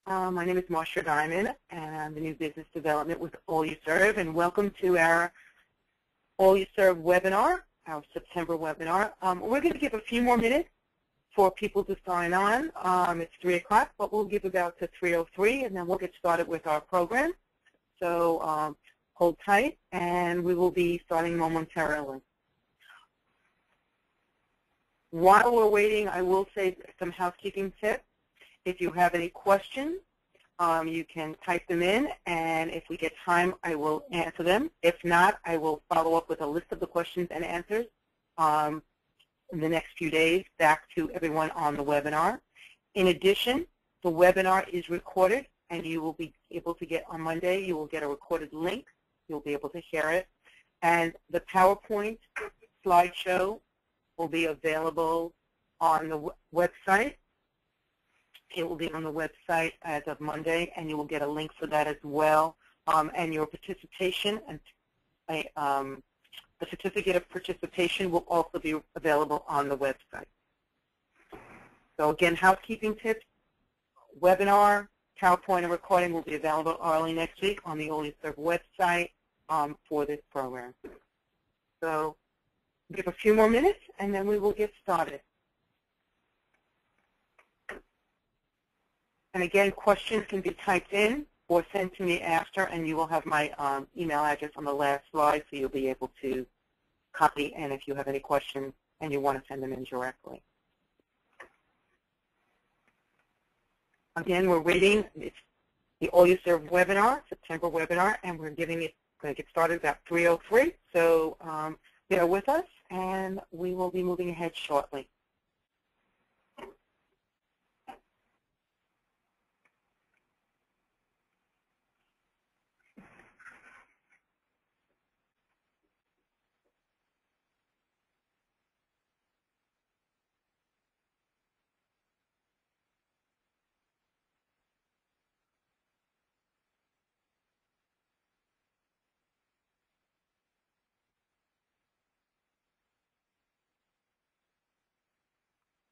My name is Marsha Diamond, and I'm the New Business Development with Alluserv, and welcome to our Alluserv webinar, our September webinar. We're going to give a few more minutes for people to sign on. It's 3 o'clock, but we'll give about to 3:03, and then we'll get started with our program. So hold tight, and we will be starting momentarily. While we're waiting, I will say some housekeeping tips. If you have any questions, you can type them in, and if we get time, I will answer them. If not, I will follow up with a list of the questions and answers in the next few days back to everyone on the webinar. In addition, the webinar is recorded, and you will be able to get on Monday, you will get a recorded link. You'll be able to hear it. And the PowerPoint slideshow will be available on the website. It will be on the website as of Monday, and you will get a link for that as well. And your participation and the certificate of participation will also be available on the website. So again, housekeeping tips, webinar, PowerPoint and recording will be available early next week on the Alluserv website for this program. So give a few more minutes, and then we will get started. And again, questions can be typed in or sent to me after, and you will have my email address on the last slide, so you'll be able to copy and if you have any questions and you want to send them in directly. Again, we're waiting. It's the Alluserv webinar, September webinar, and we're going to get started about 3:03. So bear with us, and we will be moving ahead shortly.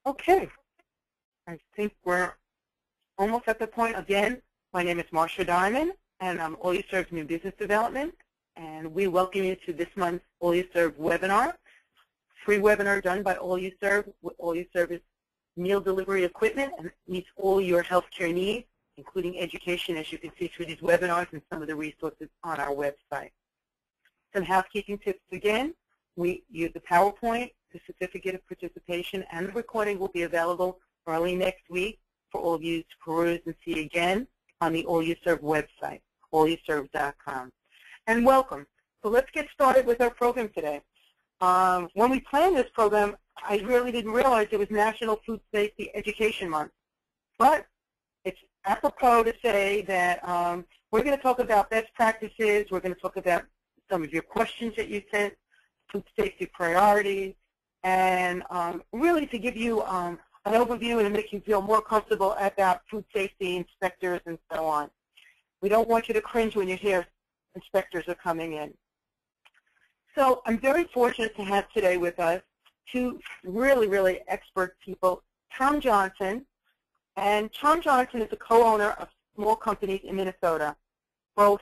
Okay, I think we're almost at the point. Again, my name is Marsha Diamond, and I'm Alluserv's New Business Development, and we welcome you to this month's Alluserv webinar, free webinar done by Alluserv. Alluserv's meal delivery equipment and meets all your healthcare needs, including education, as you can see through these webinars and some of the resources on our website. Some housekeeping tips again. We use the PowerPoint, the certificate of participation, and the recording will be available early next week for all of you to peruse and see again on the Alluserv website, alluserv.com. And welcome. So let's get started with our program today. When we planned this program, I really didn't realize it was National Food Safety Education Month. But it's apropos to say that we're going to talk about best practices. We're going to talk about some of your questions that you sent, food safety priorities, and really to give you an overview and to make you feel more comfortable about food safety inspectors and so on. We don't want you to cringe when you hear inspectors are coming in. So I'm very fortunate to have today with us two really, really expert people, Tom Johnson. And Tom Johnson is a co-owner of small companies in Minnesota, both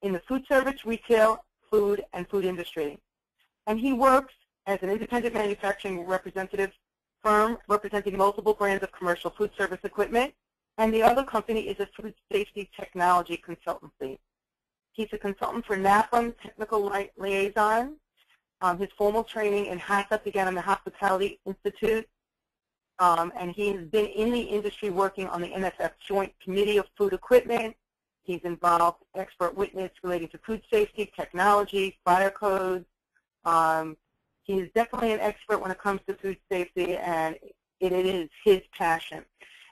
in the food service, retail, food, and food industry. And he works as an independent manufacturing representative firm representing multiple brands of commercial food service equipment. And the other company is a food safety technology consultancy. He's a consultant for NAFM, Technical Liaison. His formal training in HACCP began on the Hospitality Institute. And he has been in the industry working on the NSF Joint Committee of Food Equipment. He's involved expert witness relating to food safety, technology, fire codes. He's definitely an expert when it comes to food safety, and it is his passion.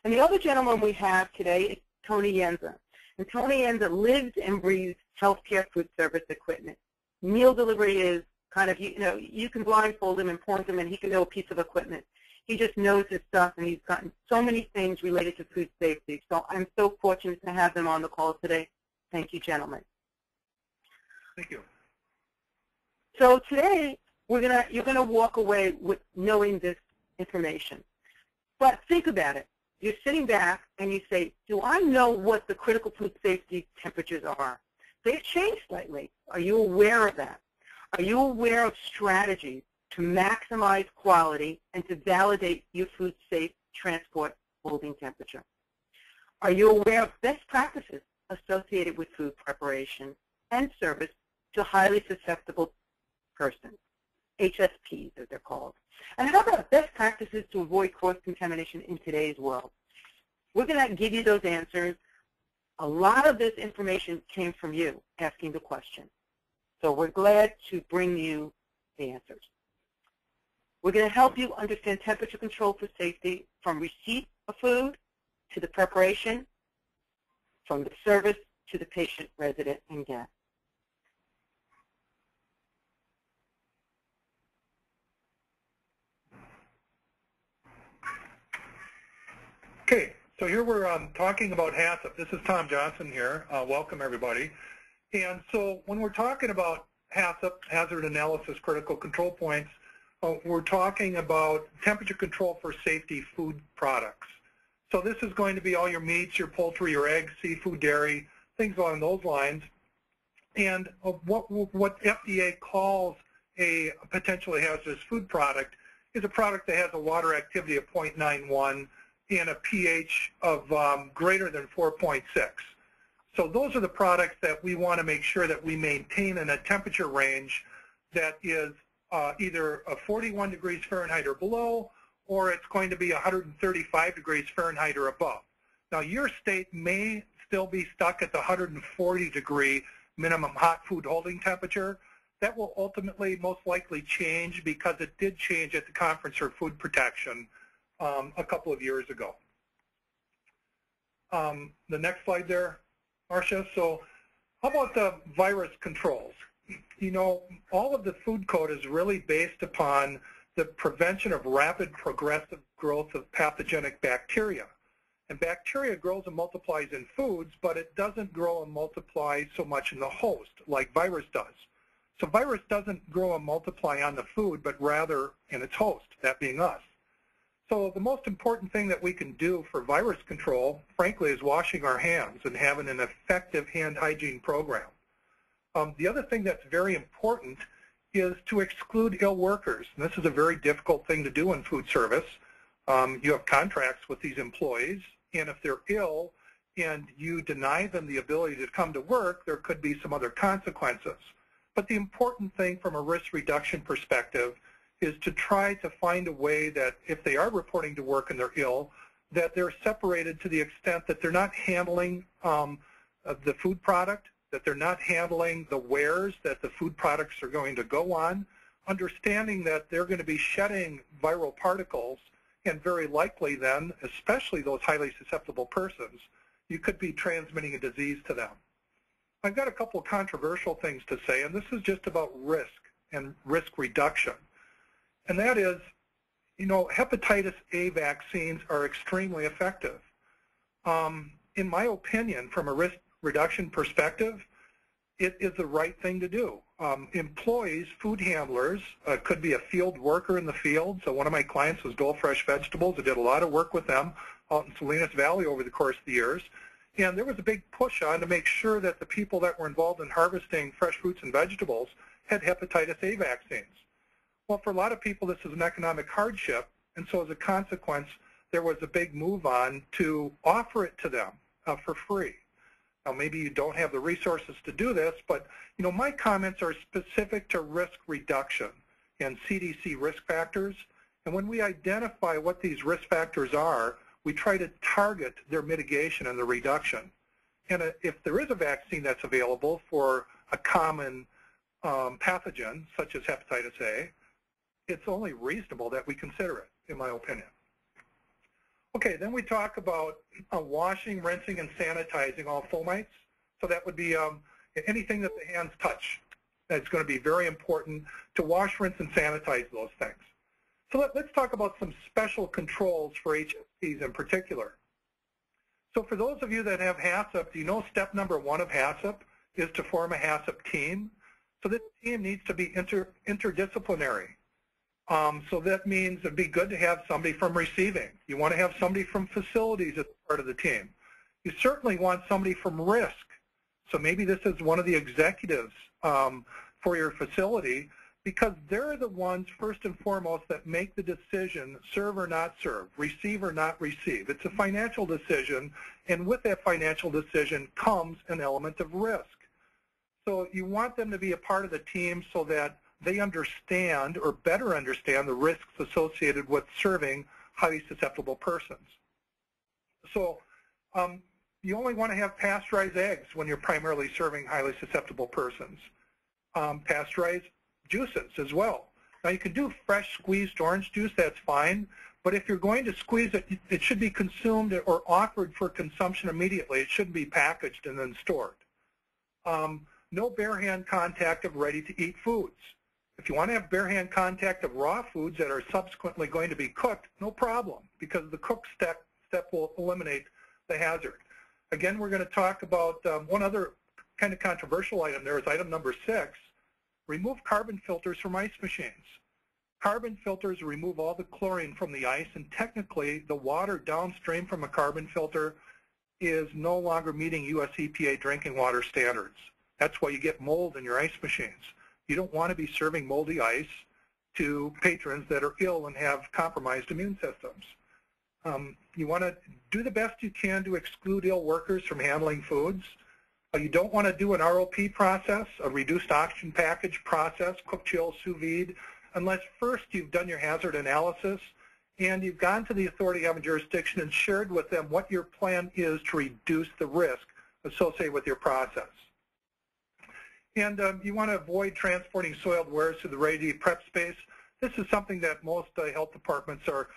And the other gentleman we have today is Tony Yenza. And Tony Yenza lives and breathes healthcare food service equipment. Meal delivery is kind of, you can blindfold him and point him, and he can know a piece of equipment. He just knows his stuff, and he's gotten so many things related to food safety. So I'm so fortunate to have them on the call today. Thank you, gentlemen. Thank you. So today, you're gonna walk away with knowing this information. But think about it. you're sitting back and you say, do I know what the critical food safety temperatures are? They've changed slightly. Are you aware of that? Are you aware of strategies to maximize quality and to validate your food safe transport holding temperature? Are you aware of best practices associated with food preparation and service to highly susceptible persons, HSPs as they're called? And how about best practices to avoid cross-contamination in today's world? We're going to give you those answers. A lot of this information came from you asking the question. So we're glad to bring you the answers. We're going to help you understand temperature control for safety from receipt of food to the preparation, from the service to the patient, resident, and guest. Okay, so here we're talking about HACCP. This is Tom Johnson here. Welcome, everybody. And so when we're talking about HACCP, Hazard Analysis Critical Control Points, we're talking about temperature control for safety food products. So this is going to be all your meats, your poultry, your eggs, seafood, dairy, things along those lines. And what FDA calls a potentially hazardous food product is a product that has a water activity of 0.91 and a pH of greater than 4.6. So those are the products that we want to make sure that we maintain in a temperature range that is either 41 degrees Fahrenheit or below, or it's going to be 135 degrees Fahrenheit or above. Now, your state may still be stuck at the 140 degree minimum hot food holding temperature. That will ultimately most likely change because it did change at the Conference for Food Protection a couple of years ago. The next slide there, Marcia. So how about the virus controls? You know, all of the food code is really based upon the prevention of rapid progressive growth of pathogenic bacteria. And bacteria grows and multiplies in foods, but it doesn't grow and multiply so much in the host like virus does. So virus doesn't grow and multiply on the food, but rather in its host, that being us. So the most important thing that we can do for virus control, frankly, is washing our hands and having an effective hand hygiene program. The other thing that's very important is to exclude ill workers. And this is a very difficult thing to do in food service. You have contracts with these employees, and if they're ill and you deny them the ability to come to work, there could be some other consequences. But the important thing from a risk reduction perspective is to try to find a way that if they are reporting to work and they're ill, that they're separated to the extent that they're not handling the food product, that they're not handling the wares that the food products are going to go on, understanding that they're going to be shedding viral particles, and very likely then, especially those highly susceptible persons, you could be transmitting a disease to them. I've got a couple of controversial things to say, and this is just about risk and risk reduction. And that is, you know, hepatitis A vaccines are extremely effective. In my opinion, from a risk reduction perspective, it is the right thing to do. Employees, food handlers, could be a field worker in the field. So one of my clients was Dole Fresh Vegetables. I did a lot of work with them out in Salinas Valley over the course of the years. And there was a big push on to make sure that the people that were involved in harvesting fresh fruits and vegetables had hepatitis A vaccines. Well, for a lot of people, this is an economic hardship. And so as a consequence, there was a big move on to offer it to them for free. Now, maybe you don't have the resources to do this, but you know, my comments are specific to risk reduction and CDC risk factors. And when we identify what these risk factors are, we try to target their mitigation and the reduction. And if there is a vaccine that's available for a common pathogen, such as hepatitis A, it's only reasonable that we consider it, in my opinion. Okay, then we talk about washing, rinsing, and sanitizing all fomites. So that would be anything that the hands touch. It's going to be very important to wash, rinse, and sanitize those things. So let's talk about some special controls for HSPs in particular. So for those of you that have HACCP, do you know step number 1 of HACCP is to form a HACCP team? So this team needs to be interdisciplinary. So that means it'd be good to have somebody from receiving. You want to have somebody from facilities as part of the team. You certainly want somebody from risk. So maybe this is one of the executives for your facility, because they're the ones first and foremost that make the decision, serve or not serve, receive or not receive. It's a financial decision, and with that financial decision comes an element of risk. So you want them to be a part of the team so that they understand or better understand the risks associated with serving highly susceptible persons. So you only want to have pasteurized eggs when you're primarily serving highly susceptible persons. Pasteurized juices as well. Now you can do fresh squeezed orange juice, that's fine, but if you're going to squeeze it, it should be consumed or offered for consumption immediately. It shouldn't be packaged and then stored. No bare hand contact of ready-to-eat foods. If you want to have bare hand contact of raw foods that are subsequently going to be cooked, no problem, because the cook step will eliminate the hazard. Again, we're going to talk about one other kind of controversial item there is item number 6. Remove carbon filters from ice machines. Carbon filters remove all the chlorine from the ice, and technically the water downstream from a carbon filter is no longer meeting US EPA drinking water standards. That's why you get mold in your ice machines. You don't want to be serving moldy ice to patrons that are ill and have compromised immune systems. You want to do the best you can to exclude ill workers from handling foods. You don't want to do an ROP process, a reduced oxygen package process, cook, chill, sous vide, unless first you've done your hazard analysis and you've gone to the authority having jurisdiction and shared with them what your plan is to reduce the risk associated with your process. And you want to avoid transporting soiled wares to the ready-to-eat prep space. This is something that most health departments are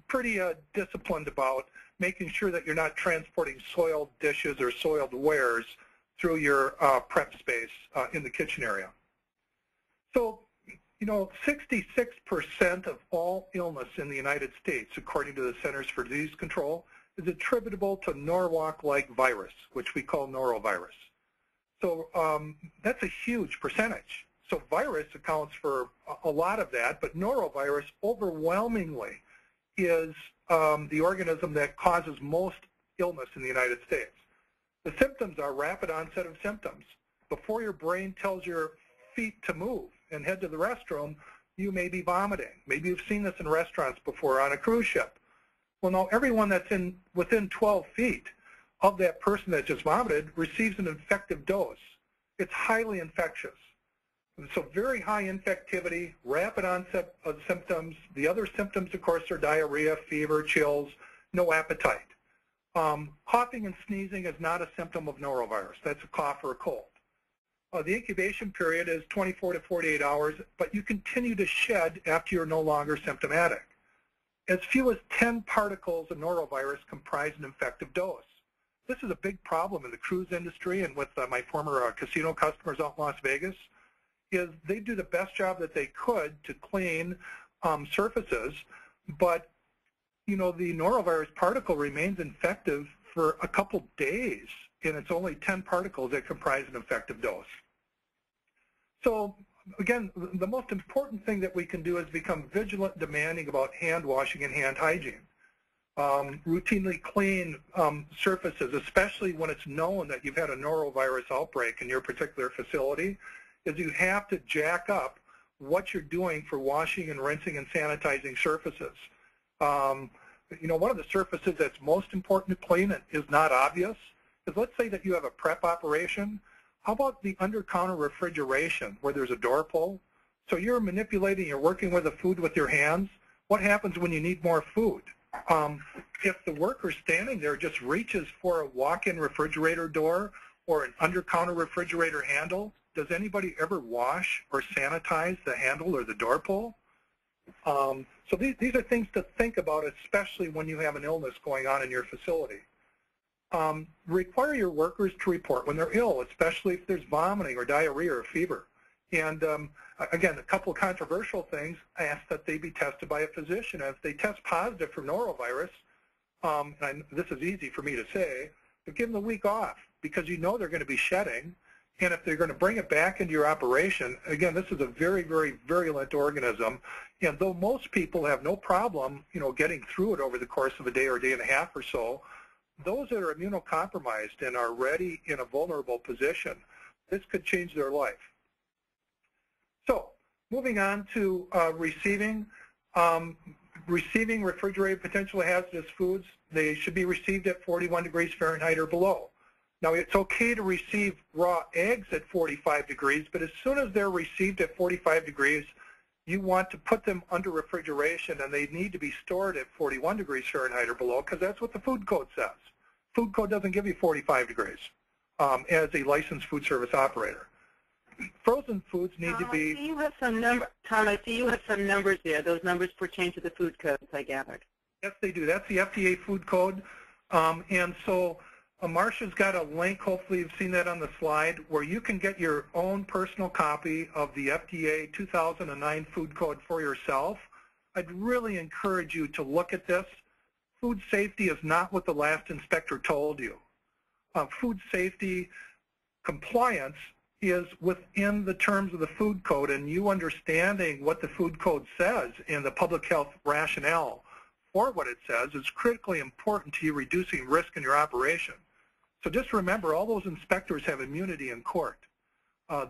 pretty disciplined about, making sure that you're not transporting soiled dishes or soiled wares through your prep space in the kitchen area. So, you know, 66% of all illness in the United States, according to the Centers for Disease Control, is attributable to Norwalk-like virus, which we call norovirus. So that's a huge percentage. So virus accounts for a lot of that, but norovirus overwhelmingly is the organism that causes most illness in the United States. The symptoms are rapid onset of symptoms. Before your brain tells your feet to move and head to the restroom, you may be vomiting. Maybe you've seen this in restaurants before on a cruise ship. Well, now everyone that's within 12 feet of that person that just vomited receives an infective dose. It's highly infectious. And so very high infectivity, rapid onset of symptoms. The other symptoms, of course, are diarrhea, fever, chills, no appetite. Coughing and sneezing is not a symptom of norovirus. That's a cough or a cold. The incubation period is 24 to 48 hours, but you continue to shed after you're no longer symptomatic. As few as 10 particles of norovirus comprise an infective dose. This is a big problem in the cruise industry and with my former casino customers out in Las Vegas, is they do the best job that they could to clean surfaces, but you know, the norovirus particle remains infective for a couple days, and it's only 10 particles that comprise an infective dose. So again, the most important thing that we can do is become vigilant, demanding about hand washing and hand hygiene. Routinely clean surfaces, especially when it's known that you've had a norovirus outbreak in your particular facility, is you have to jack up what you're doing for washing and rinsing and sanitizing surfaces. You know, one of the surfaces that's most important to clean and is not obvious is, let's say that you have a prep operation. How about the under-counter refrigeration where there's a door pull? So you're manipulating, you're working with the food with your hands. What happens when you need more food? If the worker standing there just reaches for a walk-in refrigerator door or an under-counter refrigerator handle, does anybody ever wash or sanitize the handle or the door pull? So these are things to think about, especially when you have an illness going on in your facility. Require your workers to report when they're ill, especially if there's vomiting or diarrhea or fever. And again, a couple of controversial things, ask that they be tested by a physician. If they test positive for norovirus, and this is easy for me to say, but give them the week off because you know they're going to be shedding. And if they're going to bring it back into your operation, again, this is a very, very virulent organism. And though most people have no problem, getting through it over the course of a day or a day and a half or so, those that are immunocompromised and are already in a vulnerable position, this could change their life. So moving on to receiving refrigerated potentially hazardous foods, they should be received at 41 degrees Fahrenheit or below. Now, it's okay to receive raw eggs at 45 degrees, but as soon as they're received at 45 degrees, you want to put them under refrigeration, and they need to be stored at 41 degrees Fahrenheit or below, because that's what the food code says. Food code doesn't give you 45 degrees as a licensed food service operator. Frozen foods need to be... Tom, I see you have some numbers there. Those numbers pertain to the food codes, I gathered. Yes, they do. That's the FDA food code. And so Marcia's got a link, hopefully you've seen that on the slide, where you can get your own personal copy of the FDA 2009 food code for yourself. I'd really encourage you to look at this. Food safety is not what the last inspector told you. Food safety compliance is within the terms of the food code, and you understanding what the food code says and the public health rationale for what it says is critically important to you reducing risk in your operation. So just remember, all those inspectors have immunity in court.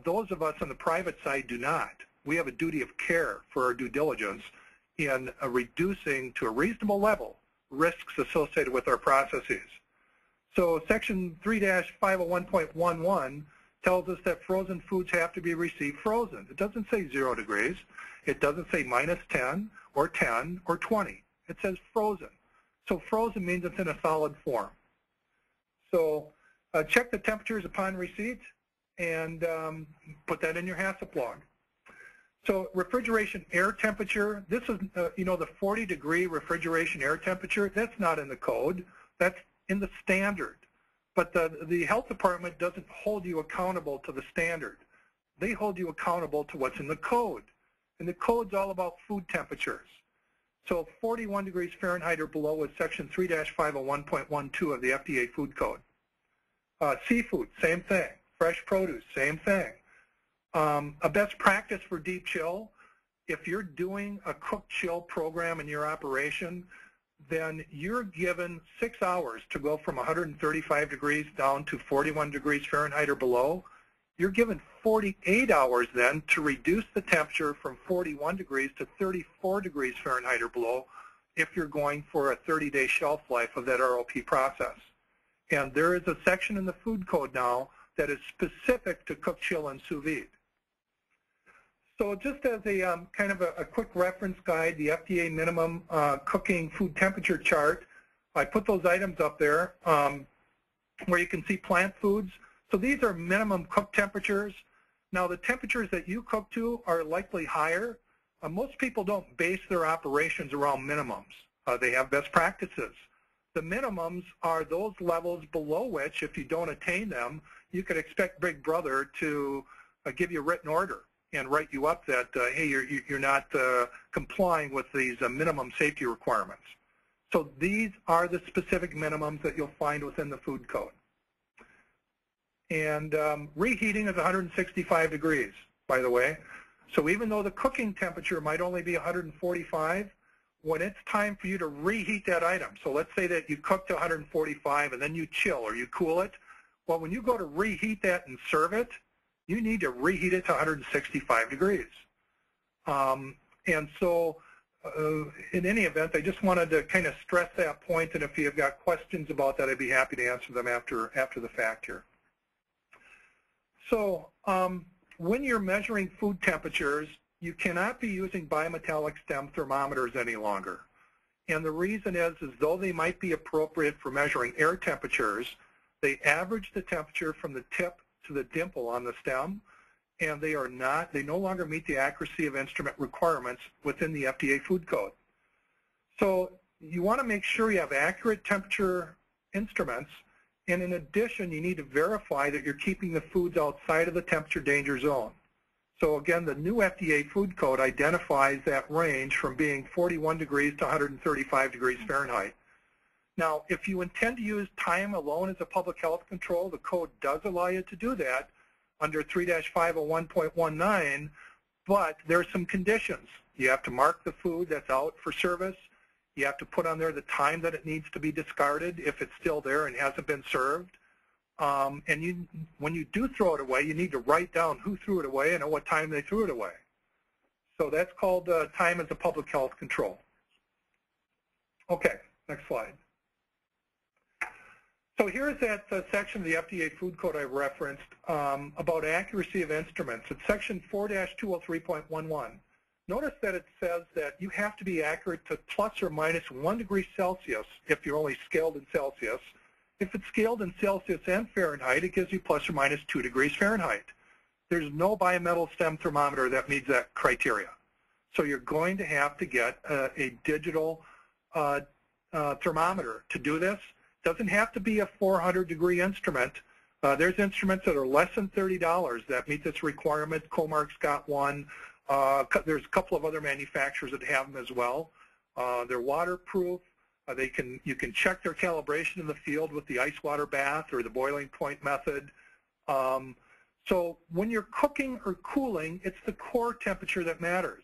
Those of us on the private side do not. We have a duty of care for our due diligence in reducing to a reasonable level risks associated with our processes. So Section 3-501.11 tells us that frozen foods have to be received frozen. It doesn't say 0 degrees. It doesn't say -10 or 10 or 20. It says frozen. So frozen means it's in a solid form. So check the temperatures upon receipt and put that in your HACCP log. So refrigeration air temperature, this is, the 40-degree refrigeration air temperature, that's not in the code. That's in the standard. But the health department doesn't hold you accountable to the standard. They hold you accountable to what's in the code. And the code's all about food temperatures. So 41 degrees Fahrenheit or below is Section 3-501.12 of the FDA food code. Seafood, same thing. Fresh produce, same thing. A best practice for deep chill, if you're doing a cook chill program in your operation, then you're given 6 hours to go from 135 degrees down to 41 degrees Fahrenheit or below. You're given 48 hours then to reduce the temperature from 41 degrees to 34 degrees Fahrenheit or below if you're going for a 30-day shelf life of that ROP process. And there is a section in the food code now that is specific to cook, chill, and sous vide. So just as a kind of a quick reference guide, the FDA minimum cooking food temperature chart, I put those items up there where you can see plant foods. So these are minimum cook temperatures. Now the temperatures that you cook to are likely higher. Most people don't base their operations around minimums. They have best practices. The minimums are those levels below which, if you don't attain them, you could expect Big Brother to give you a written order and write you up that, hey, you're not complying with these minimum safety requirements. So these are the specific minimums that you'll find within the food code. And reheating is 165 degrees, by the way. So even though the cooking temperature might only be 145, when it's time for you to reheat that item, so let's say that you cook to 145 and then you chill or you cool it, well, when you go to reheat that and serve it, you need to reheat it to 165 degrees. And so in any event, I just wanted to kind of stress that point, and if you've got questions about that, I'd be happy to answer them after the fact here. So when you're measuring food temperatures, you cannot be using bimetallic stem thermometers any longer. And the reason is though they might be appropriate for measuring air temperatures, they average the temperature from the tip to the dimple on the stem, and they no longer meet the accuracy of instrument requirements within the FDA food code. So you want to make sure you have accurate temperature instruments, and in addition, you need to verify that you're keeping the foods outside of the temperature danger zone. So again, the new FDA food code identifies that range from being 41 degrees to 135 degrees Fahrenheit. Now, if you intend to use time alone as a public health control, the code does allow you to do that, under 3-501.19, but there's some conditions. You have to mark the food that's out for service. You have to put on there the time that it needs to be discarded if it's still there and hasn't been served. And when you do throw it away, you need to write down who threw it away and at what time they threw it away. So that's called time as a public health control. Okay, next slide. So here's that section of the FDA Food Code I referenced about accuracy of instruments. It's section 4-203.11. Notice that it says that you have to be accurate to plus or minus 1 degree Celsius if you're only scaled in Celsius. If it's scaled in Celsius and Fahrenheit, it gives you plus or minus 2 degrees Fahrenheit. There's no bimetal stem thermometer that meets that criteria. So you're going to have to get a digital thermometer to do this. It doesn't have to be a 400-degree instrument. There's instruments that are less than $30 that meet this requirement. Comark's got one. There's a couple of other manufacturers that have them as well. They're waterproof. You can check their calibration in the field with the ice water bath or the boiling point method. So when you're cooking or cooling, it's the core temperature that matters.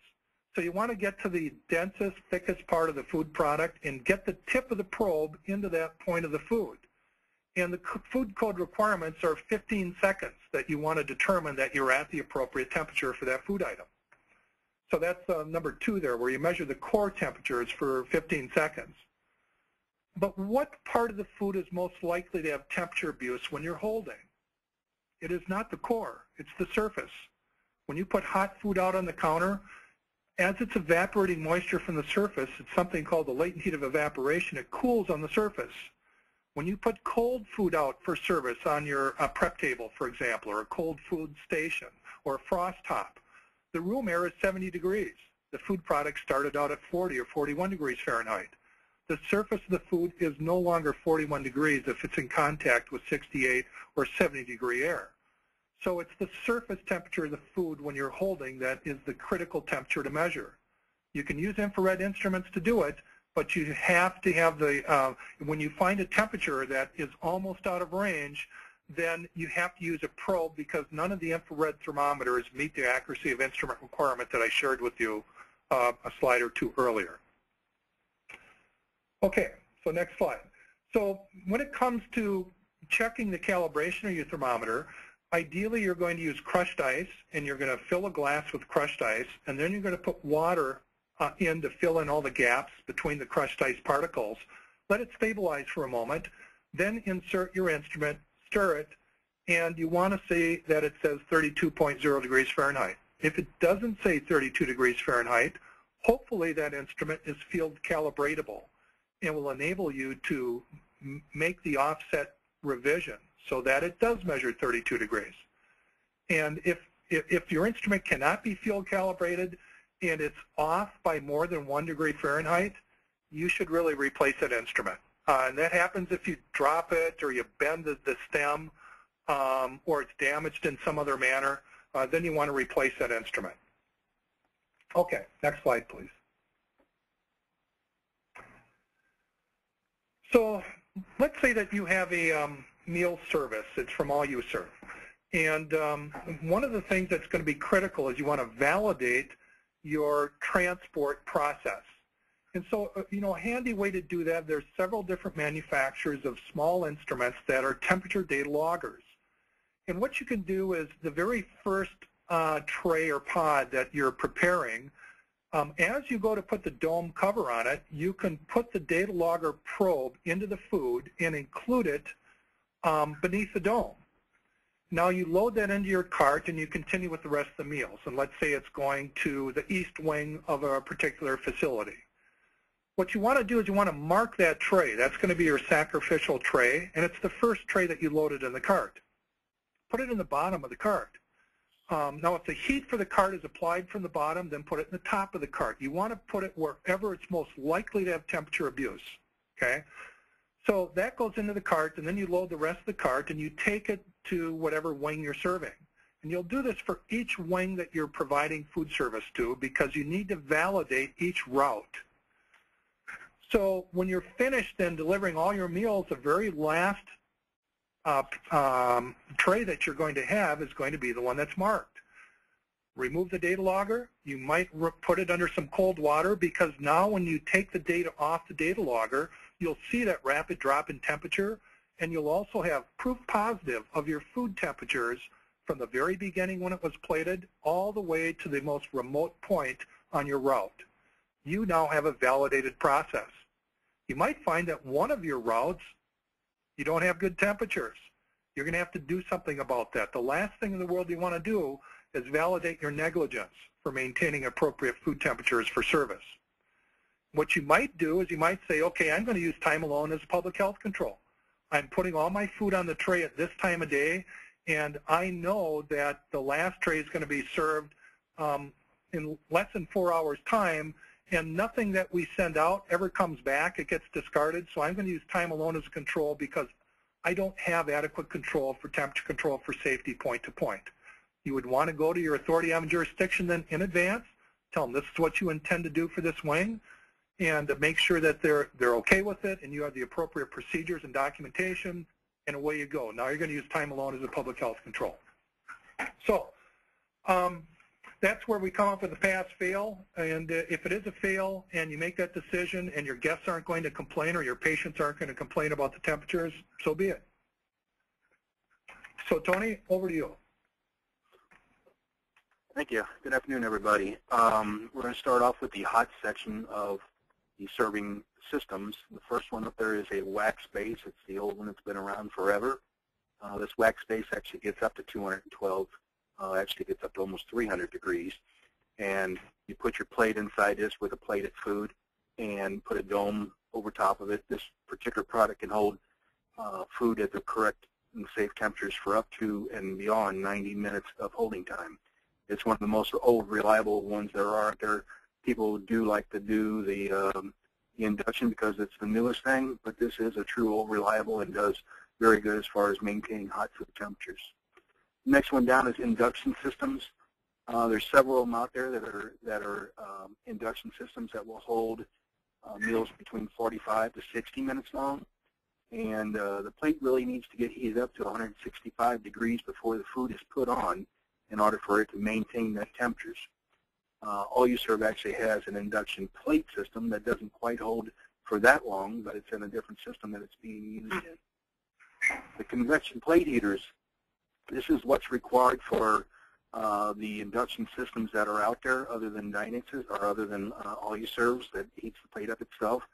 So you want to get to the densest, thickest part of the food product and get the tip of the probe into that point of the food. And the food code requirements are 15 seconds that you want to determine that you're at the appropriate temperature for that food item. So that's number 2 there, where you measure the core temperatures for 15 seconds. But what part of the food is most likely to have temperature abuse when you're holding? It is not the core, it's the surface. When you put hot food out on the counter, as it's evaporating moisture from the surface, it's something called the latent heat of evaporation. It cools on the surface. When you put cold food out for service on your prep table, for example, or a cold food station, or a frost top, the room air is 70 degrees. The food product started out at 40 or 41 degrees Fahrenheit. The surface of the food is no longer 41 degrees if it's in contact with 68 or 70 degree air. So it's the surface temperature of the food when you're holding that is the critical temperature to measure. You can use infrared instruments to do it, but you have to have the, when you find a temperature that is almost out of range, then you have to use a probe because none of the infrared thermometers meet the accuracy of instrument requirement that I shared with you a slide or two earlier. Okay, so next slide. So when it comes to checking the calibration of your thermometer, ideally you're going to use crushed ice, and you're going to fill a glass with crushed ice, and then you're going to put water in to fill in all the gaps between the crushed ice particles. Let it stabilize for a moment, then insert your instrument, stir it, and you want to see that it says 32.0 degrees Fahrenheit. If it doesn't say 32 degrees Fahrenheit, hopefully that instrument is field calibratable and will enable you to make the offset revision so that it does measure 32 degrees. And if your instrument cannot be field calibrated and it's off by more than 1 degree Fahrenheit, you should really replace that instrument. And that happens if you drop it or you bend the stem or it's damaged in some other manner, then you want to replace that instrument. Okay, next slide, please. So let's say that you have a meal service. It's from Alluserv. And one of the things that's going to be critical is you want to validate your transport process. And so, a handy way to do that, there's several different manufacturers of small instruments that are temperature data loggers. And what you can do is the very first tray or pod that you're preparing, as you go to put the dome cover on it, you can put the data logger probe into the food and include it beneath the dome. Now you load that into your cart and you continue with the rest of the meals. And let's say it's going to the east wing of a particular facility. What you want to do is you want to mark that tray. That's going to be your sacrificial tray, and it's the first tray that you loaded in the cart. Put it in the bottom of the cart. Now if the heat for the cart is applied from the bottom, then put it in the top of the cart. You want to put it wherever it's most likely to have temperature abuse. Okay? So that goes into the cart, and then you load the rest of the cart, and you take it to whatever wing you're serving. And you'll do this for each wing that you're providing food service to because you need to validate each route. So when you're finished then delivering all your meals, the very last tray that you're going to have is going to be the one that's marked. Remove the data logger. You might put it under some cold water, because now when you take the data off the data logger, you'll see that rapid drop in temperature, and you'll also have proof positive of your food temperatures from the very beginning when it was plated all the way to the most remote point on your route. You now have a validated process. You might find that one of your routes, you don't have good temperatures. You're going to have to do something about that. The last thing in the world you want to do is validate your negligence for maintaining appropriate food temperatures for service. What you might do is you might say, okay, I'm going to use time alone as a public health control. I'm putting all my food on the tray at this time of day, and I know that the last tray is going to be served in less than 4 hours' time, and nothing that we send out ever comes back. It gets discarded, so I'm going to use time alone as a control because I don't have adequate control for temperature control for safety point to point. You would want to go to your authority having jurisdiction then in advance, tell them this is what you intend to do for this wing, and make sure that they're okay with it, and you have the appropriate procedures and documentation, and away you go. Now you're going to use time alone as a public health control. So that's where we come up with a pass-fail, and if it is a fail and you make that decision and your guests aren't going to complain or your patients aren't going to complain about the temperatures, so be it. So Tony, over to you. Thank you. Good afternoon, everybody. We're going to start off with the hot section of the serving systems. The first one up there is a wax base. It's the old one that's been around forever. This wax base actually gets up to 212, actually gets up to almost 300 degrees. And you put your plate inside this with a plated food and put a dome over top of it. This particular product can hold food at the correct and safe temperatures for up to and beyond 90 minutes of holding time. It's one of the most old, reliable ones there are out there. People do like to do the induction because it's the newest thing, but this is a true old, reliable, and does very good as far as maintaining hot food temperatures. Next one down is induction systems. There's several of them out there that are induction systems that will hold meals between 45 to 60 minutes long. And the plate really needs to get heated up to 165 degrees before the food is put on in order for it to maintain that temperatures. Alluserv actually has an induction plate system that doesn't quite hold for that long, but it's in a different system that it's being used in. The convection plate heaters, this is what's required for the induction systems that are out there other than Dynix's or other than Alluserv's that heats the plate up itself.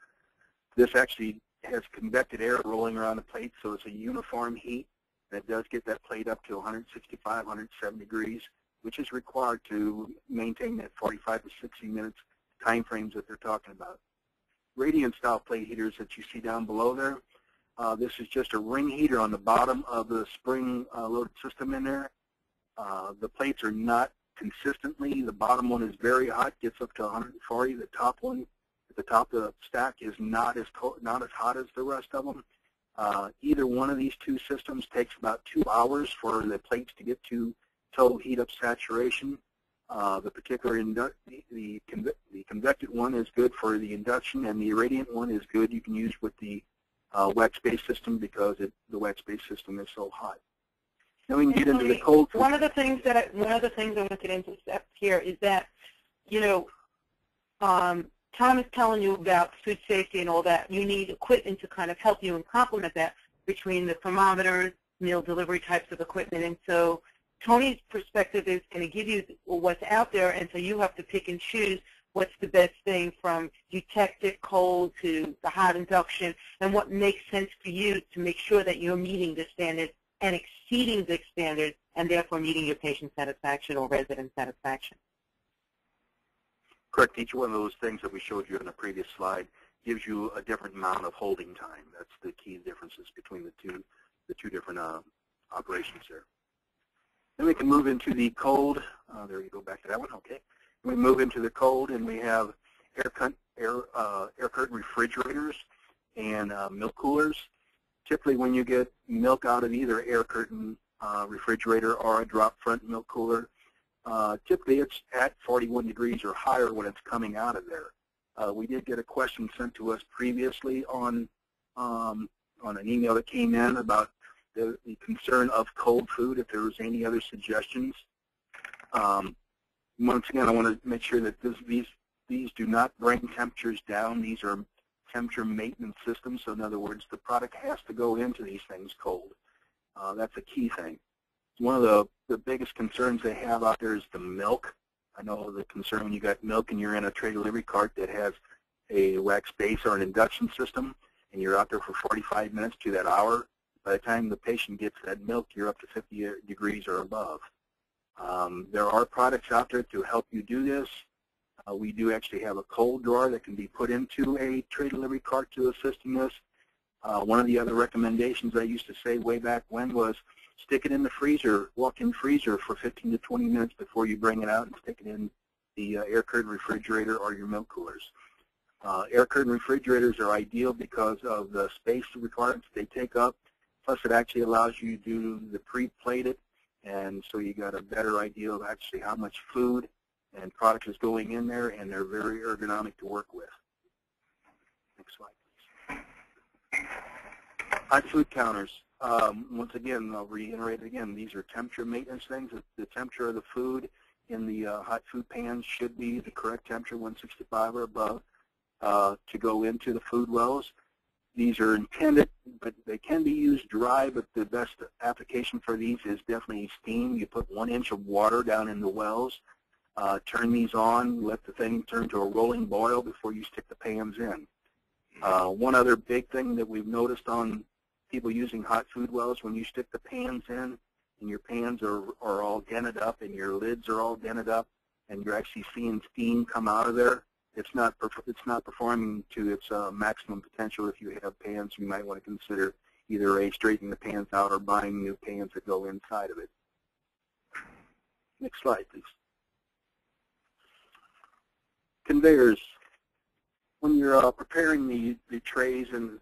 This actually has convected air rolling around the plate, so it's a uniform heat that does get that plate up to 165, 170 degrees, which is required to maintain that 45 to 60 minutes time frames that they're talking about. Radiant style plate heaters that you see down below there, this is just a ring heater on the bottom of the spring loaded system in there. The plates are not consistently. The bottom one is very hot, gets up to 140. The top one at the top of the stack is not as hot as the rest of them. Either one of these two systems takes about 2 hours for the plates to get to total heat up saturation. The particular the convected one is good for the induction, and the radiant one is good you can use with the wax-based system because the wax-based system is so hot. Then we can get into the cold. One of the things I want to get into here is that, you know, Tom is telling you about food safety and all that. You need equipment to kind of help you and complement that between the thermometers, meal delivery types of equipment. And so Tony's perspective is going to give you what's out there, and so you have to pick and choose what's the best thing from detected cold to the hot induction, and what makes sense for you to make sure that you're meeting the standard and exceeding the standard, and therefore meeting your patient satisfaction or resident satisfaction. Correct. Each one of those things that we showed you in the previous slide gives you a different amount of holding time. That's the key differences between the two different operations there. Then we can move into the cold. There you go, back to that one. Okay. We move into the cold, and we have air curtain refrigerators and milk coolers. Typically, when you get milk out of either air curtain refrigerator or a drop front milk cooler, typically it's at 41 degrees or higher when it's coming out of there. We did get a question sent to us previously on an email that came in about the concern of cold food, if there was any other suggestions. Once again, I want to make sure that these do not bring temperatures down. These are temperature maintenance systems. So in other words, the product has to go into these things cold. That's a key thing. One of the biggest concerns they have out there is the milk. I know the concern when you got milk and you're in a tray delivery cart that has a wax base or an induction system, and you're out there for 45 minutes to that hour. By the time the patient gets that milk, you're up to 50 degrees or above. There are products out there to help you do this. We do actually have a cold drawer that can be put into a tray delivery cart to assist in this. One of the other recommendations I used to say way back when was stick it in the freezer, walk-in freezer for 15 to 20 minutes before you bring it out and stick it in the air-curtained refrigerator or your milk coolers. Air-curtained refrigerators are ideal because of the space requirements they take up. Plus, it actually allows you to do the pre-plated, and so you got a better idea of actually how much food and product is going in there, and they're very ergonomic to work with. Next slide, please. Hot food counters. Once again, I'll reiterate again, these are temperature maintenance things. The temperature of the food in the hot food pans should be the correct temperature, 165 or above, to go into the food wells. These are intended, but they can be used dry, but the best application for these is definitely steam. You put 1 inch of water down in the wells, turn these on, let the thing turn to a rolling boil before you stick the pans in. One other big thing that we've noticed on people using hot food wells, when you stick the pans in and your pans are all dented up and your lids are all dented up and you're actually seeing steam come out of there, it's not performing to its maximum potential. If you have pans, you might want to consider either straightening the pans out or buying new pans that go inside of it. Next slide, please. Conveyors. When you're preparing the trays and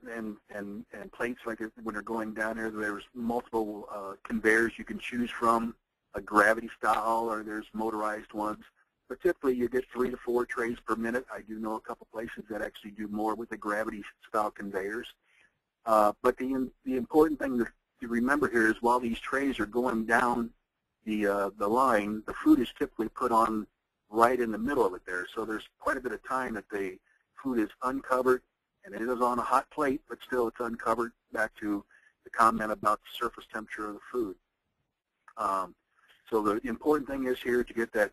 plates, like when they're going down there, there's multiple conveyors you can choose from, a gravity style, or there's motorized ones. But typically you get 3 to 4 trays per minute. I do know a couple places that actually do more with the gravity style conveyors. But the important thing to remember here is while these trays are going down the line, the food is typically put on right in the middle of it there. So there's quite a bit of time that the food is uncovered, and it is on a hot plate, but still it's uncovered, back to the comment about the surface temperature of the food. So the important thing is here to get that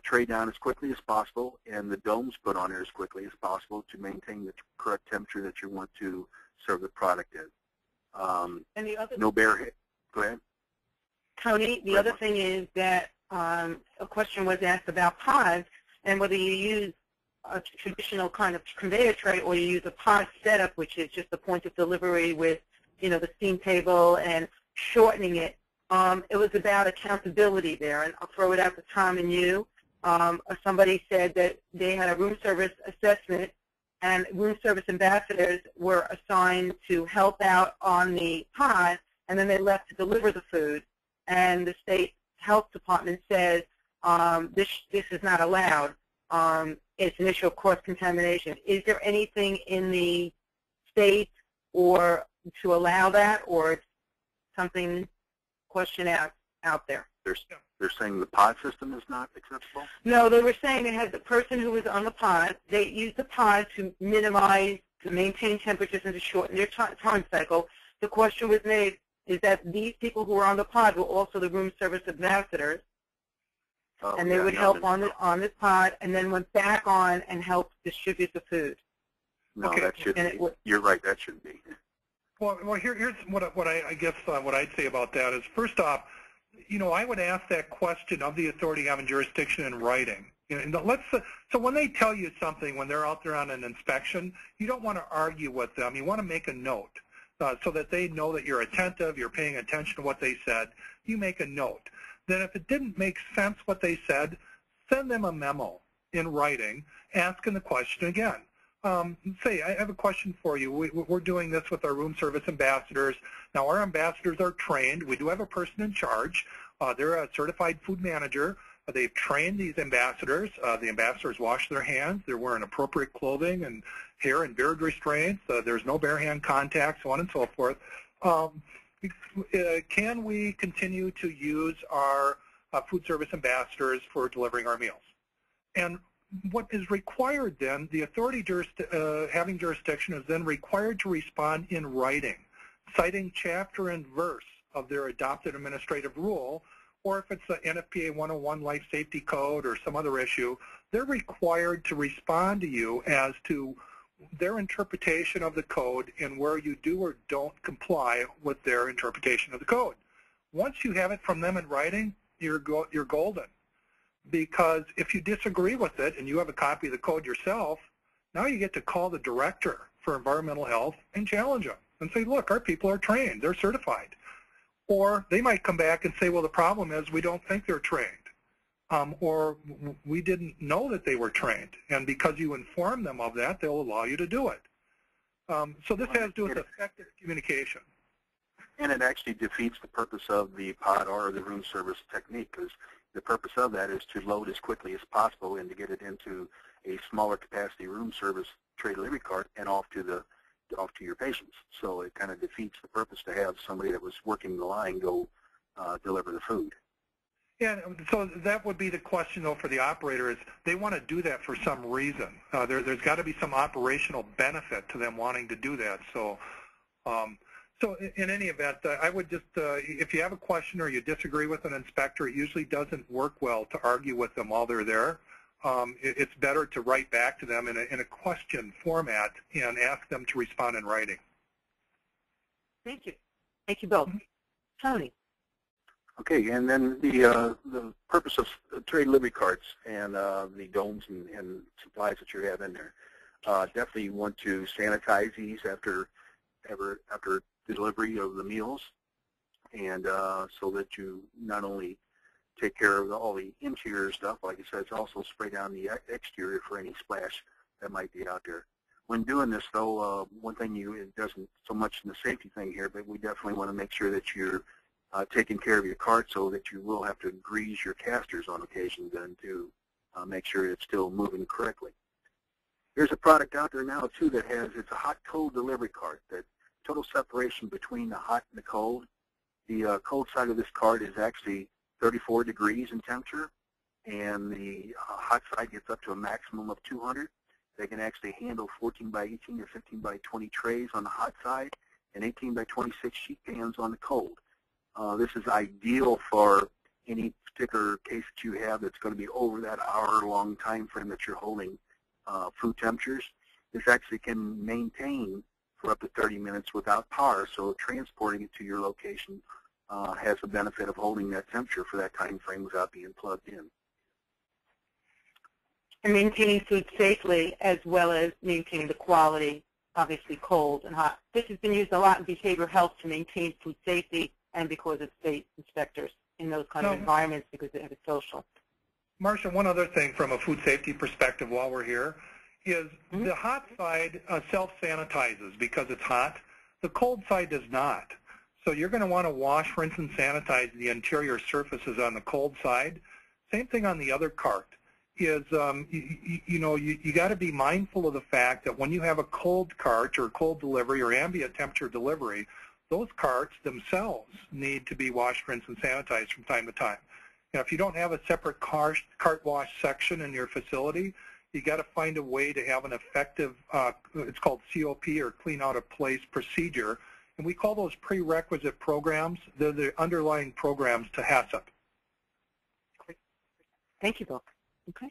tray down as quickly as possible and the domes put on there as quickly as possible to maintain the correct temperature that you want to serve the product in. And the other, no bare hit. Go ahead. Tony, the other thing is that a question was asked about pods and whether you use a traditional kind of conveyor tray or you use a pod setup, which is just a point of delivery with, the steam table and shortening it. It was about accountability there, and I'll throw it out to Tom and you. Somebody said that they had a room service assessment, and room service ambassadors were assigned to help out on the pod, and then they left to deliver the food. And the state health department says this is not allowed. It's an issue of cross-contamination. Is there anything in the state or to allow that, or it's something question out there? They're saying the pod system is not acceptable? No, they were saying they had the person who was on the pod, they used the pod to minimize, to maintain temperatures and to shorten their time cycle. The question was made is that these people who were on the pod were also the room service ambassadors, and they would help on this pod, and then went back on and helped distribute the food. No, that shouldn't be. You're right, that shouldn't be. Well, here's what I guess what I'd say about that is, first off, I would ask that question of the authority having jurisdiction in writing. So when they tell you something, when they're out there on an inspection, you don't want to argue with them. You want to make a note so that they know that you're attentive, you're paying attention to what they said. You make a note. Then if it didn't make sense what they said, send them a memo in writing asking the question again. Say, I have a question for you. We're doing this with our room service ambassadors. Now, our ambassadors are trained. We do have a person in charge. They're a certified food manager. They've trained these ambassadors. The ambassadors wash their hands. They're wearing appropriate clothing and hair and beard restraints. There's no bare hand contact, so on and so forth. can we continue to use our food service ambassadors for delivering our meals? And what is required then, the authority having jurisdiction is then required to respond in writing, citing chapter and verse of their adopted administrative rule, or if it's the NFPA 101 Life Safety Code or some other issue, they're required to respond to you as to their interpretation of the code and where you do or don't comply with their interpretation of the code. Once you have it from them in writing, you're golden. Because if you disagree with it and you have a copy of the code yourself, now you get to call the director for environmental health and challenge them and say, look, our people are trained, they're certified. Or they might come back and say, well, the problem is we don't think they're trained. Or we didn't know that they were trained. And because you inform them of that, they'll allow you to do it. So this has to do with effective communication. And it actually defeats the purpose of the POD or the room service technique, because the purpose of that is to load as quickly as possible and to get it into a smaller capacity room service tray delivery cart and off to your patients. So it kind of defeats the purpose to have somebody that was working the line go deliver the food. Yeah, so that would be the question, though, for the operator is they want to do that for some reason. There's got to be some operational benefit to them wanting to do that. So, so in any event, I would just, if you have a question or you disagree with an inspector, it usually doesn't work well to argue with them while they're there. It's better to write back to them in a question format and ask them to respond in writing. Thank you. Thank you both. Tony. Okay, and then the purpose of tray delivery carts and the domes and supplies that you have in there. Definitely want to sanitize these after delivery of the meals, and so that you not only take care of all the interior stuff, like I said, it's also spray down the exterior for any splash that might be out there. When doing this, though, one thing it doesn't so much in the safety thing here, but we definitely want to make sure that you're taking care of your cart so that you will have to grease your casters on occasion then to make sure it's still moving correctly. There's a product out there now, too, that it's a hot-cold delivery cart, that total separation between the hot and the cold. The cold side of this cart is actually 34 degrees in temperature, and the hot side gets up to a maximum of 200. They can actually handle 14 by 18 or 15 by 20 trays on the hot side and 18 by 26 sheet pans on the cold. This is ideal for any particular case that you have that's going to be over that hour-long time frame that you're holding food temperatures. This actually can maintain for up to 30 minutes without power, so transporting it to your location has the benefit of holding that temperature for that time frame without being plugged in. And maintaining food safely as well as maintaining the quality, obviously cold and hot. This has been used a lot in behavioral health to maintain food safety and because of state inspectors in those kind of environments because it is social. Marcia, one other thing from a food safety perspective while we're here is the hot side self-sanitizes because it's hot. The cold side does not. So you're going to want to wash, rinse, and sanitize the interior surfaces on the cold side. Same thing on the other cart is, you got to be mindful of the fact that when you have a cold cart or cold delivery or ambient temperature delivery, those carts themselves need to be washed, rinsed, and sanitized from time to time. Now, if you don't have a separate cart wash section in your facility, you got to find a way to have an effective, it's called COP or clean out of place procedure, and we call those prerequisite programs. They're the underlying programs to HACCP. Thank you, Bill. Okay.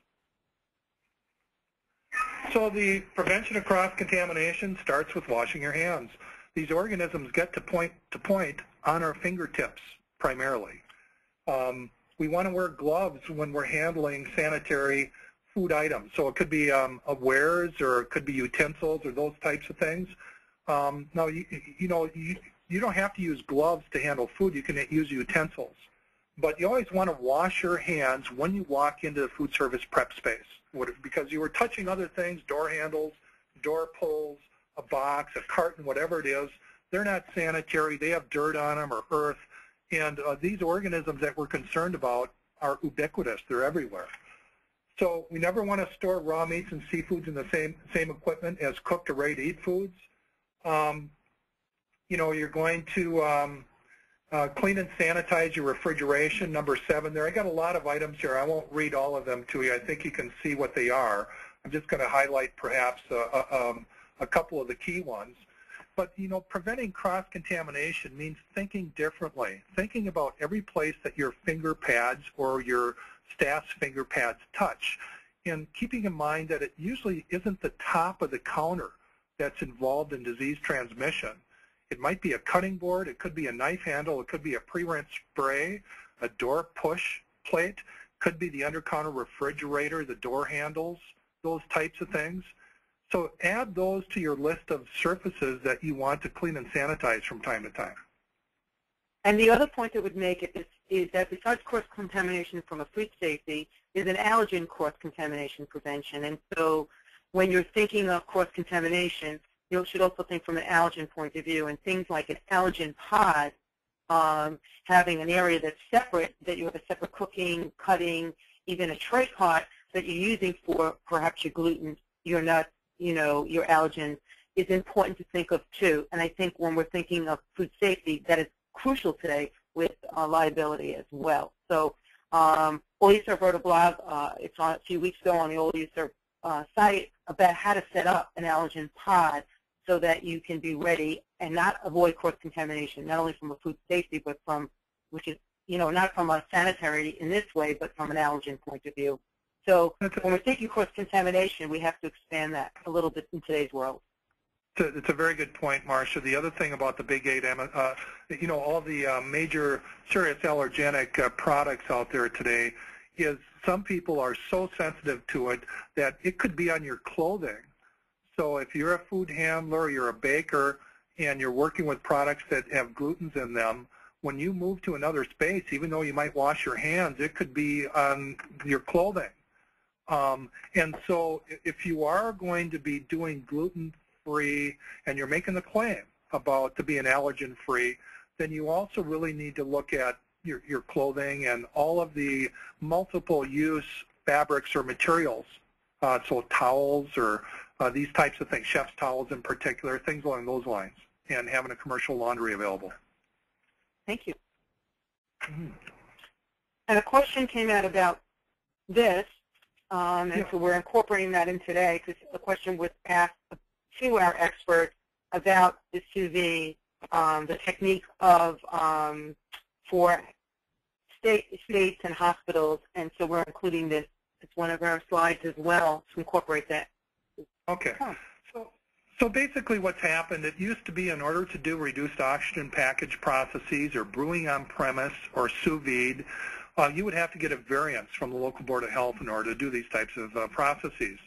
So the prevention of cross-contamination starts with washing your hands. These organisms get to point on our fingertips primarily. We want to wear gloves when we're handling sanitary food items. So it could be wares or it could be utensils or those types of things. Now, you don't have to use gloves to handle food. You can use utensils. But you always want to wash your hands when you walk into the food service prep space because you were touching other things, door handles, door pulls, a box, a carton, whatever it is. They're not sanitary. They have dirt on them or earth. And these organisms that we're concerned about are ubiquitous. They're everywhere. So we never want to store raw meats and seafoods in the same equipment as cooked or ready-to-eat foods. You're going to Clean and sanitize your refrigeration, number 7 there. I got a lot of items here. I won't read all of them to you. I think you can see what they are. I'm just going to highlight perhaps a couple of the key ones. But, you know, preventing cross-contamination means thinking differently, thinking about every place that your finger pads or your staff's finger pads touch, and keeping in mind that it usually isn't the top of the counter that's involved in disease transmission. It might be a cutting board, it could be a knife handle, it could be a pre-rinse spray, a door push plate, could be the under-counter refrigerator, the door handles, those types of things. So add those to your list of surfaces that you want to clean and sanitize from time to time. And the other point that would make it is that besides cross-contamination from a food safety, is an allergen cross-contamination prevention. And so when you're thinking of cross-contamination, you should also think from an allergen point of view, and things like an allergen pod, having an area that's separate, that you have a separate cooking, cutting, even a tray pot that you're using for perhaps your gluten, your nuts, you know, your allergens, is important to think of too. And I think when we're thinking of food safety, that is crucial today with liability as well. So Alluserv wrote a blog, it's on a few weeks ago on the Alluserv site about how to set up an allergen pod so that you can be ready and not avoid cross-contamination, not only from a food safety, but from, which is, you know, not from a sanitary in this way, but from an allergen point of view. So when we're thinking cross-contamination, we have to expand that a little bit in today's world. It's a very good point, Marcia. The other thing about the Big 8, you know, all the major serious allergenic products out there today is some people are so sensitive to it that it could be on your clothing. So if you're a food handler, you're a baker, and you're working with products that have glutens in them, when you move to another space, even though you might wash your hands, it could be on your clothing. And so if you are going to be doing gluten-free and you're making the claim about to be an allergen-free, then you also really need to look at your clothing and all of the multiple use fabrics or materials. So towels or these types of things, chef's towels in particular, things along those lines, and having a commercial laundry available. Thank you. And a question came out about this, and so we're incorporating that in today, because the question was asked to our expert about the sous vide, the technique of for states and hospitals, and so we're including this as one of our slides as well to incorporate that. Okay. So basically what's happened, it used to be in order to do reduced oxygen package processes or brewing on premise or sous vide, you would have to get a variance from the local Board of Health in order to do these types of processes.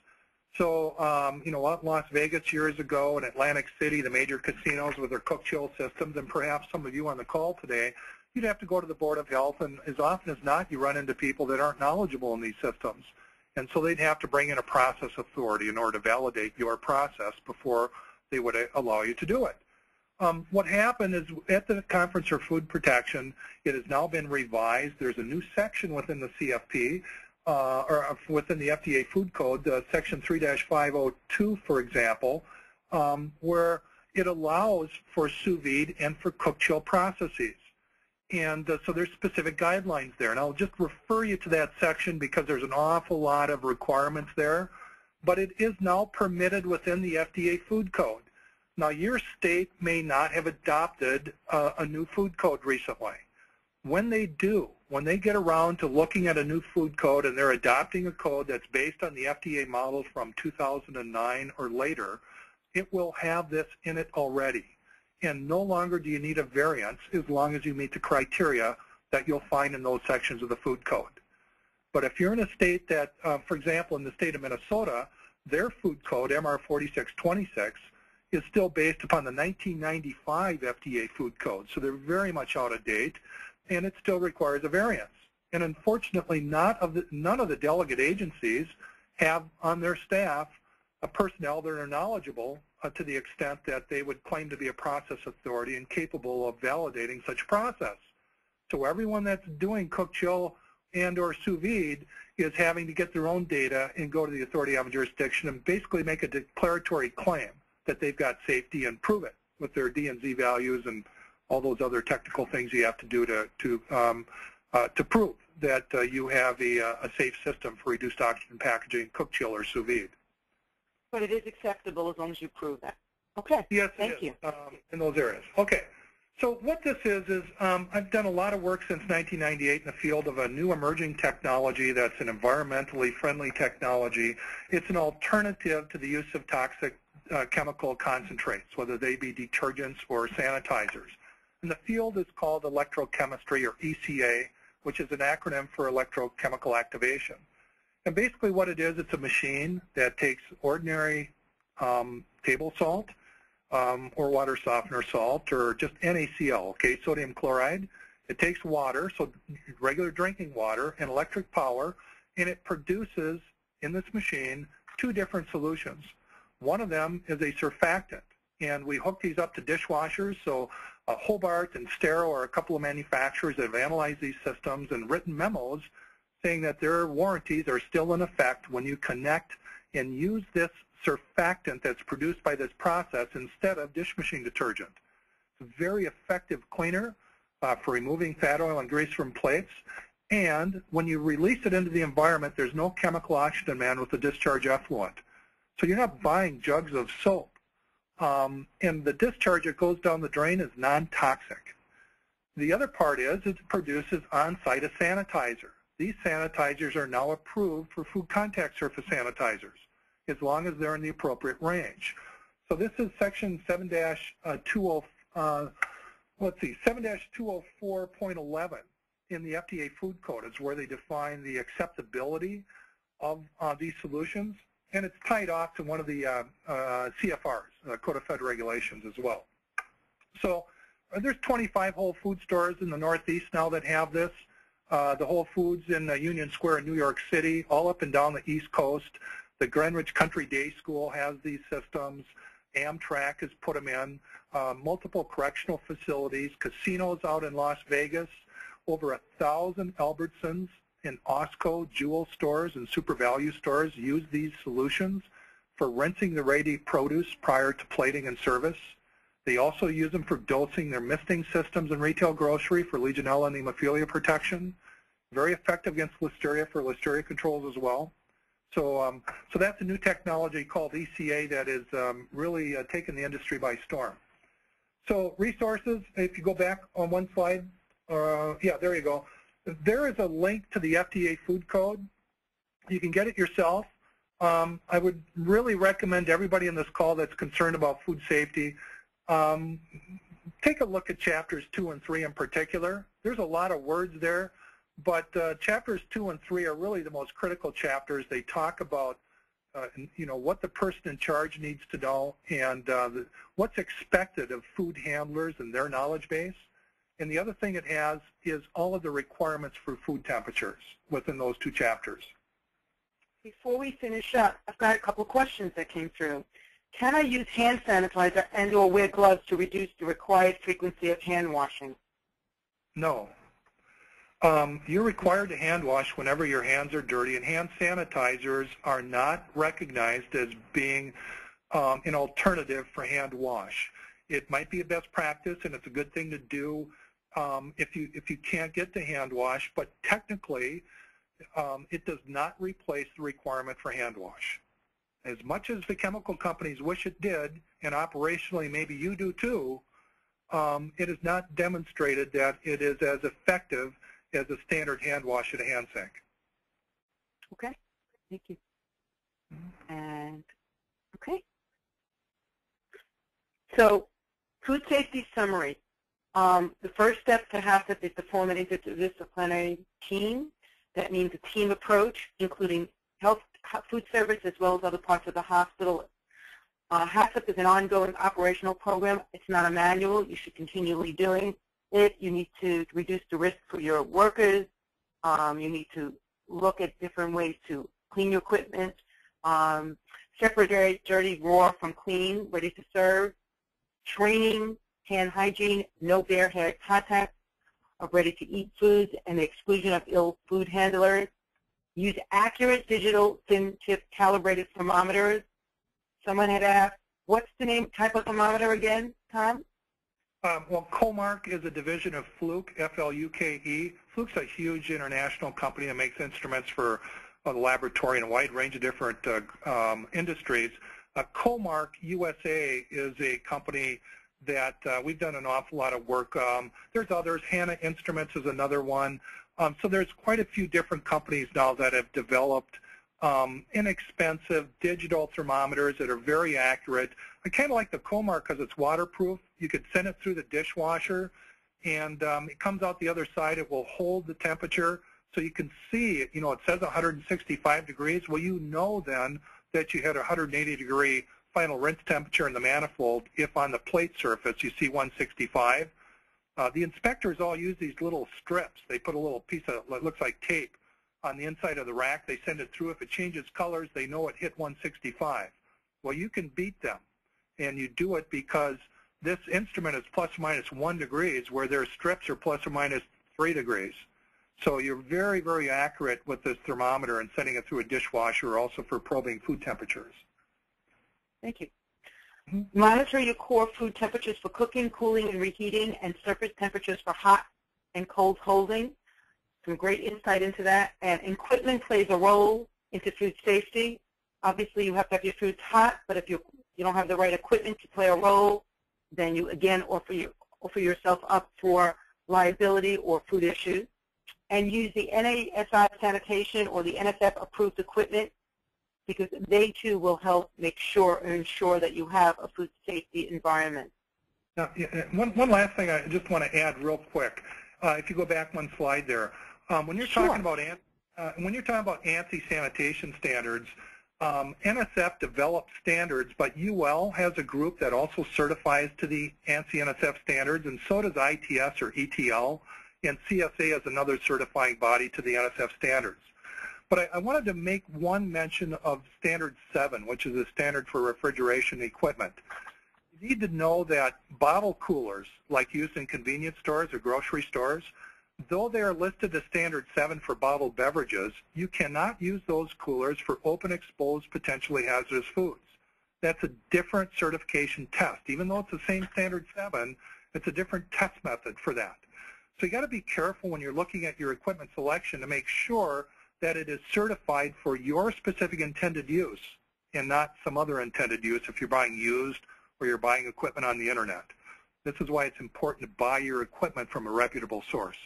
So, you know, Las Vegas years ago and Atlantic City, the major casinos with their cook-chill systems, and perhaps some of you on the call today, you'd have to go to the Board of Health, and as often as not, you run into people that aren't knowledgeable in these systems. And so they'd have to bring in a process authority in order to validate your process before they would allow you to do it. What happened is at the Conference for Food Protection, it has now been revised. There's a new section within the CFP, or within the FDA Food Code, Section 3-502, for example, where it allows for sous vide and for cook-chill processes. And so there's specific guidelines there. And I'll just refer you to that section because there's an awful lot of requirements there. But it is now permitted within the FDA Food Code. Now, your state may not have adopted a new food code recently. When they do, when they get around to looking at a new food code and they're adopting a code that's based on the FDA model from 2009 or later, it will have this in it already. And no longer do you need a variance as long as you meet the criteria that you'll find in those sections of the food code. But if you're in a state that, for example, in the state of Minnesota, their food code, MR 4626, is still based upon the 1995 FDA food code. So they're very much out of date, and it still requires a variance. And unfortunately, none of the delegate agencies have on their staff a personnel that are knowledgeable to the extent that they would claim to be a process authority and capable of validating such process. So everyone that's doing cook, chill, and or sous vide is having to get their own data and go to the authority having jurisdiction and basically make a declaratory claim that they've got safety and prove it with their D and Z values and all those other technical things you have to do to prove that you have a safe system for reduced oxygen packaging, cook, chill, or sous vide. But it is acceptable as long as you prove that. Okay. Yes, thank you. In those areas. Okay. So what this is I've done a lot of work since 1998 in the field of a new emerging technology that's an environmentally friendly technology. It's an alternative to the use of toxic chemical concentrates, whether they be detergents or sanitizers. And the field is called electrochemistry, or ECA, which is an acronym for electrochemical activation. And basically what it is, it's a machine that takes ordinary table salt, or water softener salt, or just NaCl, okay, sodium chloride. It takes water, so regular drinking water, and electric power, and it produces, in this machine, two different solutions. One of them is a surfactant, and we hook these up to dishwashers. So Hobart and Stero are a couple of manufacturers that have analyzed these systems and written memos saying that their warranties are still in effect when you connect and use this surfactant that's produced by this process instead of dish machine detergent. It's a very effective cleaner for removing fat, oil, and grease from plates. And when you release it into the environment, there's no chemical oxygen demand with the discharge effluent. So you're not buying jugs of soap. And the discharge that goes down the drain is non-toxic. The other part is it produces on-site a sanitizer. These sanitizers are now approved for food contact surface sanitizers, as long as they're in the appropriate range. So this is section 7-204.11 in the FDA Food Code. It's where they define the acceptability of these solutions, and it's tied off to one of the CFRs, Code of Federal Regulations as well. So there's 25 Whole Food stores in the Northeast now that have this. The Whole Foods in Union Square in New York City, all up and down the East Coast. The Greenwich Country Day School has these systems. Amtrak has put them in. Multiple correctional facilities, casinos out in Las Vegas, over 1,000 Albertsons and Osco Jewel stores and Super Value stores use these solutions for rinsing the ready produce prior to plating and service. They also use them for dosing their misting systems in retail grocery for Legionella and hemophilia protection. Very effective against Listeria for Listeria controls as well. So, so that's a new technology called ECA that is really taken the industry by storm. So resources, if you go back on one slide, yeah, there you go. There is a link to the FDA Food Code. You can get it yourself. I would really recommend everybody in this call that's concerned about food safety, take a look at chapters 2 and 3 in particular. There's a lot of words there, but chapters 2 and 3 are really the most critical chapters. They talk about what the person in charge needs to know and what's expected of food handlers and their knowledge base. And the other thing it has is all of the requirements for food temperatures within those two chapters. Before we finish up, I've got a couple of questions that came through. Can I use hand sanitizer and or wear gloves to reduce the required frequency of hand washing? No. You're required to hand wash whenever your hands are dirty, and hand sanitizers are not recognized as being an alternative for hand wash. It might be a best practice, and it's a good thing to do if you can't get to hand wash, but technically it does not replace the requirement for hand wash. As much as the chemical companies wish it did, and operationally maybe you do too, it is not demonstrated that it is as effective as a standard hand wash at a hand sink. Okay, thank you. And okay. So, food safety summary. The first step to HACCP is to form an interdisciplinary team. That means a team approach, including health, food service, as well as other parts of the hospital. HACCP is an ongoing operational program. It's not a manual. You should continually doing it. You need to reduce the risk for your workers. You need to look at different ways to clean your equipment. Separate dirty, raw from clean, ready to serve. Training, hand hygiene, no bare hair contact of ready-to-eat foods, and the exclusion of ill food handlers. Use accurate digital thin tip calibrated thermometers. Someone had asked, what's the type of thermometer again, Tom? Well, Comark is a division of Fluke, F-L-U-K-E. Fluke's a huge international company that makes instruments for the laboratory in a wide range of different industries. Comark USA is a company that we've done an awful lot of work. There's others. Hanna Instruments is another one. So there's quite a few different companies now that have developed inexpensive digital thermometers that are very accurate. I kind of like the Comark because it's waterproof. You could send it through the dishwasher, and it comes out the other side. It will hold the temperature, so you can see, you know, it says 165 degrees. Well, you know then that you had a 180-degree final rinse temperature in the manifold if on the plate surface you see 165. The inspectors all use these little strips. They put a little piece of what looks like tape on the inside of the rack. They send it through. If it changes colors, they know it hit 165. Well, you can beat them, and you do it because this instrument is plus or minus 1 degrees, where their strips are plus or minus 3 degrees. So you're very, very accurate with this thermometer and sending it through a dishwasher, also for probing food temperatures. Thank you. Monitor your core food temperatures for cooking, cooling, and reheating, and surface temperatures for hot and cold holding. Some great insight into that. And equipment plays a role into food safety. Obviously, you have to have your foods hot, but if you don't have the right equipment to play a role, then you, again, offer yourself up for liability or food issues. And use the NASI sanitation or the NSF-approved equipment, because they, too, will help make sure and ensure that you have a food safety environment. Now, one last thing I just want to add real quick. If you go back one slide there, when you're talking about ANSI sanitation standards, NSF develops standards, but UL has a group that also certifies to the ANSI NSF standards, and so does ITS or ETL, and CSA is another certifying body to the NSF standards. But I wanted to make one mention of Standard 7, which is a standard for refrigeration equipment. You need to know that bottle coolers, like used in convenience stores or grocery stores, though they are listed as Standard 7 for bottled beverages, you cannot use those coolers for open, exposed, potentially hazardous foods. That's a different certification test. Even though it's the same Standard 7, it's a different test method for that. So you got to be careful when you're looking at your equipment selection to make sure that it is certified for your specific intended use and not some other intended use if you're buying used or you're buying equipment on the internet. This is why it's important to buy your equipment from a reputable source.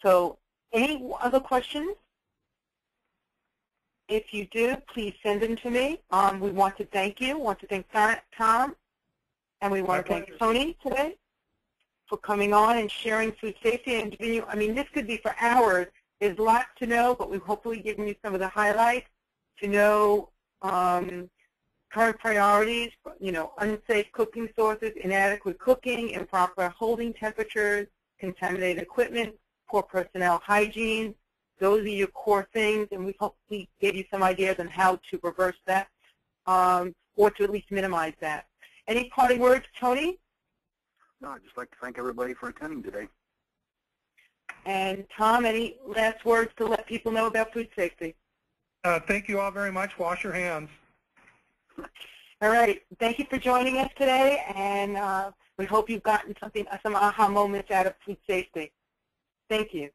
So any other questions? If you do, please send them to me. We want to thank you. We want to thank Tom, and we want to thank Tony today for coming on and sharing food safety and giving you, I mean, this could be for hours. There's lots to know, but we've hopefully given you some of the highlights to know current priorities, you know, unsafe cooking sources, inadequate cooking, improper holding temperatures, contaminated equipment, poor personnel hygiene. Those are your core things, and we hopefully gave you some ideas on how to reverse that or to at least minimize that. Any parting words, Tony? No, I'd just like to thank everybody for attending today. And Tom, any last words to let people know about food safety? Thank you all very much. Wash your hands. All right. Thank you for joining us today, and we hope you've gotten some aha moments out of food safety. Thank you.